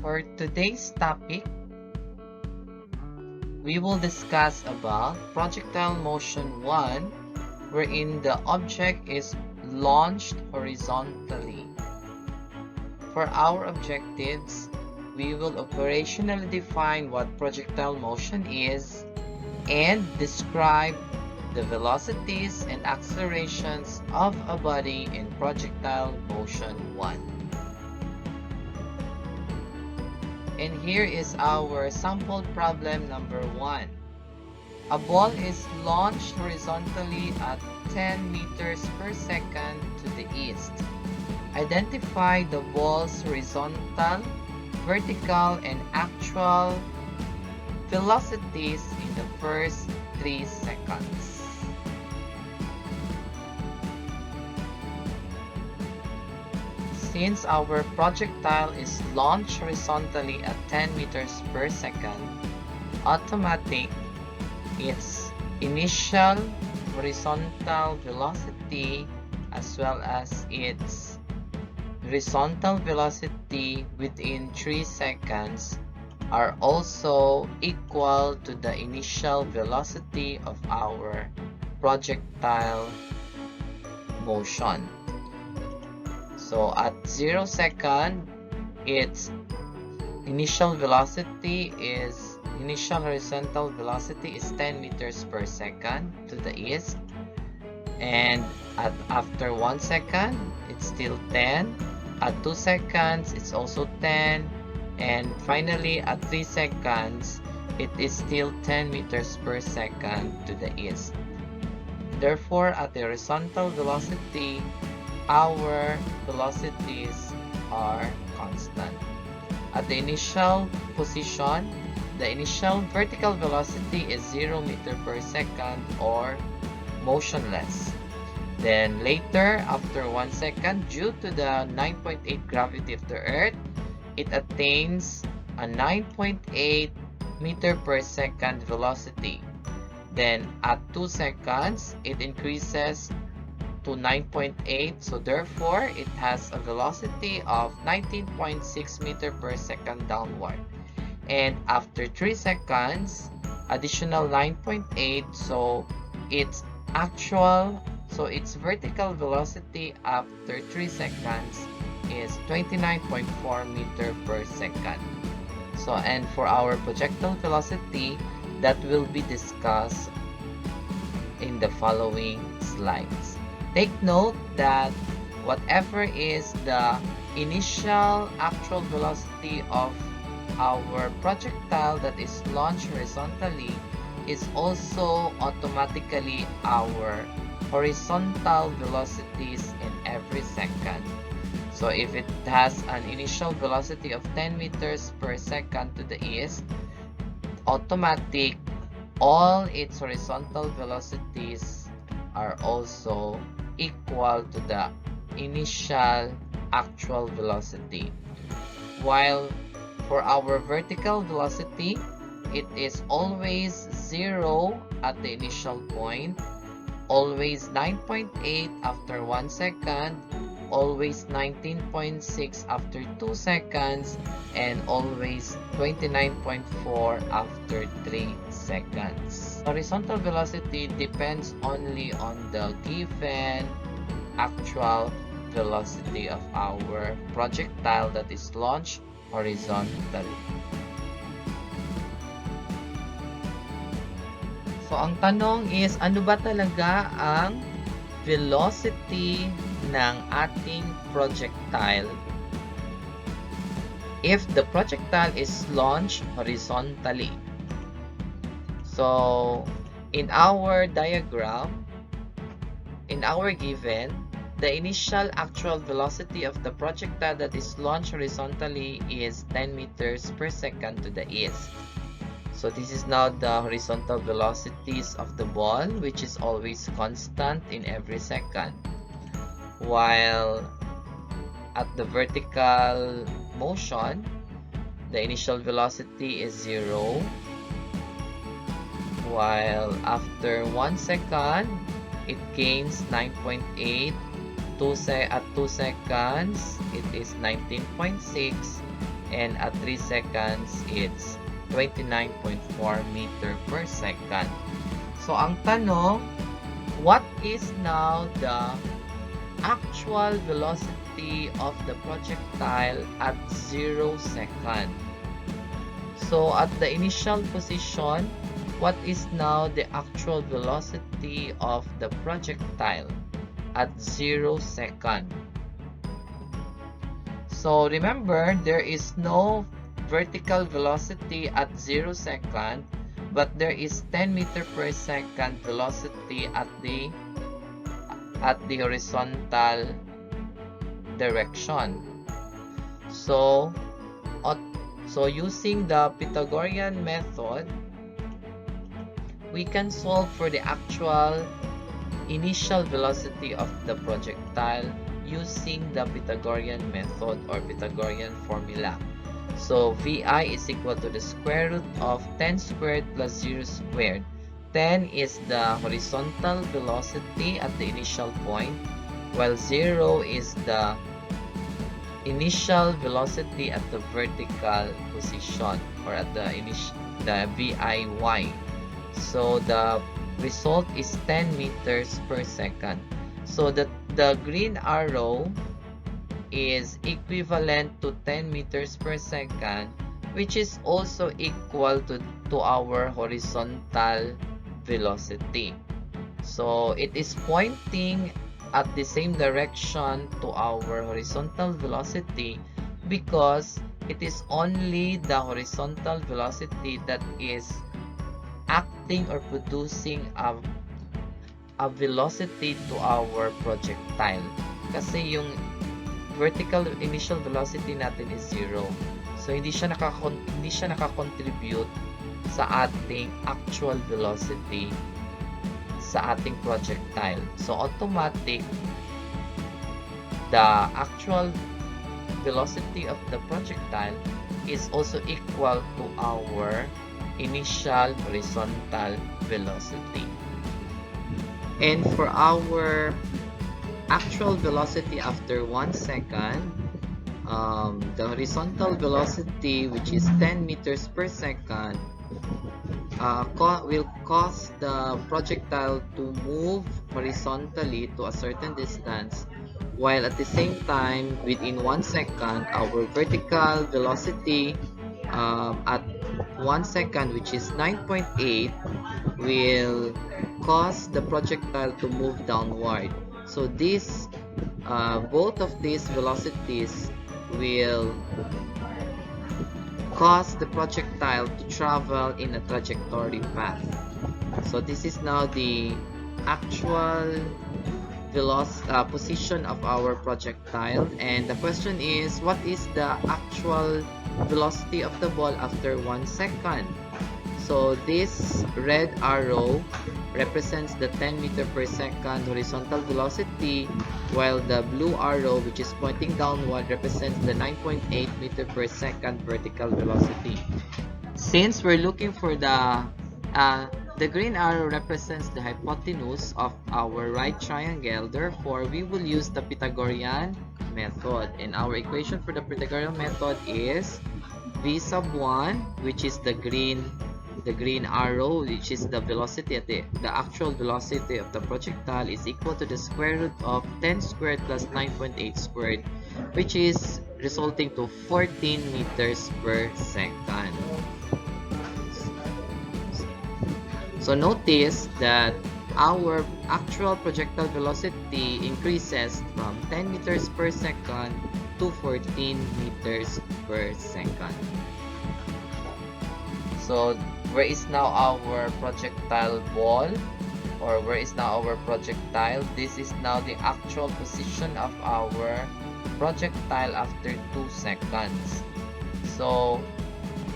For today's topic, we will discuss about projectile motion 1, wherein the object is launched horizontally. For our objectives, we will operationally define what projectile motion is and describe the velocities and accelerations of a body in projectile motion 1. And here is our sample problem number 1. A ball is launched horizontally at 10 meters per second to the east. Identify the ball's horizontal, vertical, and actual velocities in the first 3 seconds. Since our projectile is launched horizontally at 10 meters per second, automatic its initial horizontal velocity as well as its horizontal velocity within 3 seconds are also equal to the initial velocity of our projectile motion. So at 0 second, its initial horizontal velocity is 10 meters per second to the east, and after 1 second, it's still 10. At 2 seconds, it's also 10, and finally at 3 seconds, it is still 10 meters per second to the east. Therefore, at the horizontal velocity, our velocities are constant. At the initial position, the initial vertical velocity is 0 meter per second or motionless. Then later, after 1 second, due to the 9.8 gravity of the Earth, it attains a 9.8 meter per second velocity. Then at 2 seconds, it increases to 9.8, so therefore it has a velocity of 19.6 meter per second downward. And after 3 seconds, additional 9.8, so its vertical velocity after 3 seconds is 29.4 meter per second. So, and for our projectile velocity, that will be discussed in the following slides. Take note that whatever is the initial actual velocity of our projectile that is launched horizontally is also automatically our horizontal velocities in every second. So if it has an initial velocity of 10 meters per second to the east, automatic all its horizontal velocities are also equal to the initial actual velocity. While for our vertical velocity, it is always 0 at the initial point, always 9.8 after 1 second, always 19.6 after 2 seconds, and always 29.4 after 3 seconds. Horizontal velocity depends only on the given actual velocity of our projectile that is launched horizontally. So ang tanong is, ano ba talaga ang velocity ng ating projectile if the projectile is launched horizontally? So, in our diagram, in our given, the initial actual velocity of the projectile that is launched horizontally is 10 meters per second to the east. So this is now the horizontal velocities of the ball, which is always constant in every second. While at the vertical motion, the initial velocity is 0. While after 1 second, it gains 9.8. At 2 seconds, it is 19.6. and at 3 seconds, it's 29.4 meter per second. So, ang tanong, what is now the actual velocity of the projectile at 0 second? So, at the initial position, what is now the actual velocity of the projectile at 0 second? So remember, there is no vertical velocity at 0 second, but there is 10 meter per second velocity at the horizontal direction. So using the Pythagorean method, we can solve for the actual initial velocity of the projectile using the Pythagorean method or Pythagorean formula. So VI is equal to the square root of 10 squared plus 0 squared. 10 is the horizontal velocity at the initial point, while 0 is the initial velocity at the vertical position or at the VIY. So the result is 10 meters per second. So the green arrow is equivalent to 10 meters per second, which is also equal to our horizontal velocity. So it is pointing at the same direction to our horizontal velocity because it is only the horizontal velocity that is acting or producing a velocity to our projectile. Kasi yung vertical initial velocity natin is 0. So hindi siya nakakontribute sa ating actual velocity sa ating projectile. So automatic, the actual velocity of the projectile is also equal to our initial horizontal velocity. And for our actual velocity after 1 second, the horizontal velocity, which is 10 meters per second, will cause the projectile to move horizontally to a certain distance, while at the same time, within 1 second, our vertical velocity at 1 second, which is 9.8, will cause the projectile to move downward. So this both of these velocities will cause the projectile to travel in a trajectory path. So this is now the actual position of our projectile, and the question is, what is the actual velocity of the ball after 1 second? So this red arrow represents the 10 meter per second horizontal velocity, while the blue arrow, which is pointing downward, represents the 9.8 meter per second vertical velocity. Since we're looking for the green arrow represents the hypotenuse of our right triangle, therefore we will use the Pythagorean method, and our equation for the Pythagorean method is V sub 1, which is the green arrow, which is the velocity at the actual velocity of the projectile, is equal to the square root of 10 squared plus 9.8 squared, which is resulting to 14 meters per second. So notice that our actual projectile velocity increases from 10 meters per second to 14 meters per second. So where is now our projectile ball, or where is now our projectile? This is now the actual position of our projectile after 2 seconds. So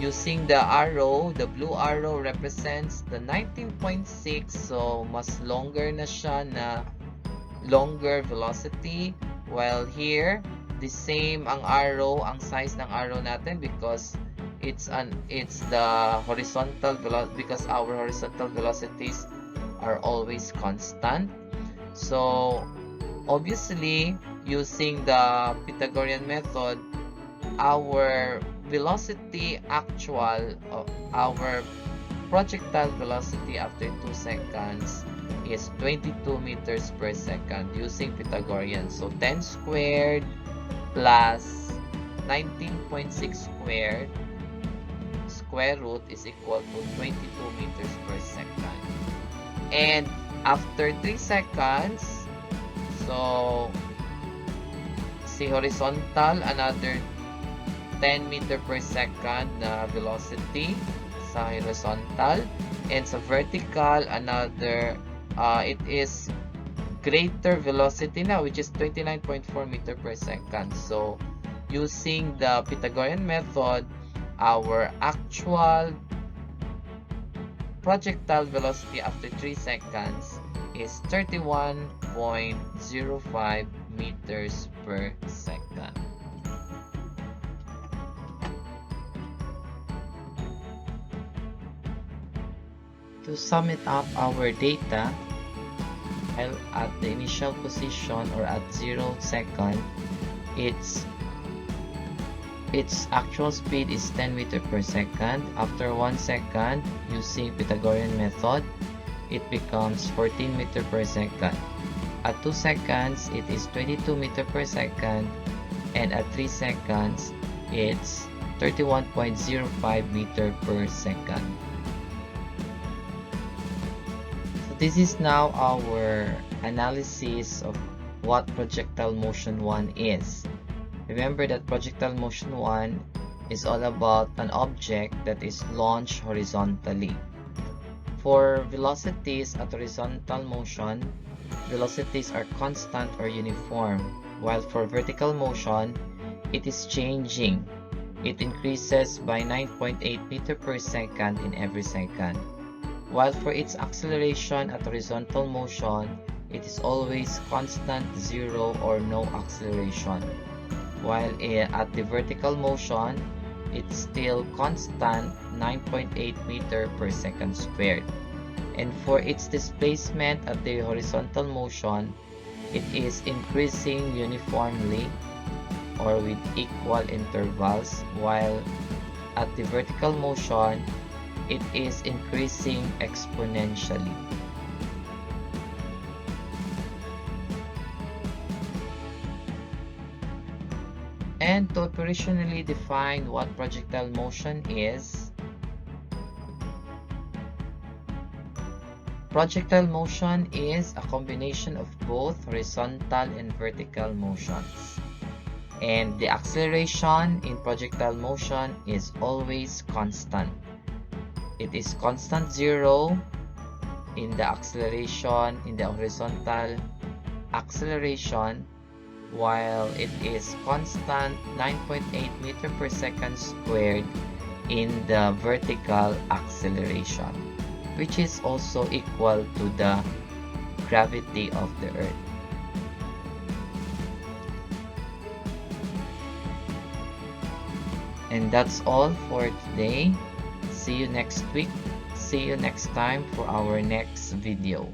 using the arrow, the blue arrow represents the 19.6, so mas longer na siya, na longer velocity, while here the same ang arrow, ang size ng arrow natin, because it's the horizontal velocity, because our horizontal velocities are always constant. So obviously, using the Pythagorean method, our velocity actual of our projectile velocity after 2 seconds is 22 meters per second using Pythagorean. So 10 squared plus 19.6 squared square root is equal to 22 meters per second. And after 3 seconds, so si horizontal, another 10 meter per second na velocity sa horizontal, and sa vertical, another it is greater velocity now, which is 29.4 meter per second. So using the Pythagorean method, our actual projectile velocity after 3 seconds is 31.05 meters per second. To sum it up, our data, at the initial position or at 0 second, its actual speed is 10 meter per second. After 1 second, using Pythagorean method, it becomes 14 meter per second. At 2 seconds, it is 22 meter per second, and at 3 seconds, it's 31.05 meter per second. This is now our analysis of what projectile motion 1 is. Remember that projectile motion 1 is all about an object that is launched horizontally. For velocities at horizontal motion, velocities are constant or uniform, while for vertical motion, it is changing. It increases by 9.8 meter per second in every second. While for its acceleration at horizontal motion, it is always constant, 0 or no acceleration. While at the vertical motion, it's still constant, 9.8 meter per second squared. And for its displacement at the horizontal motion, it is increasing uniformly or with equal intervals, while at the vertical motion, it is increasing exponentially. And to operationally define what projectile motion is, projectile motion is a combination of both horizontal and vertical motions. And the acceleration in projectile motion is always constant. It is constant 0 in the acceleration, in the horizontal acceleration, while it is constant 9.8 meter per second squared in the vertical acceleration, which is also equal to the gravity of the Earth. And that's all for today. See you next week. See you next time for our next video.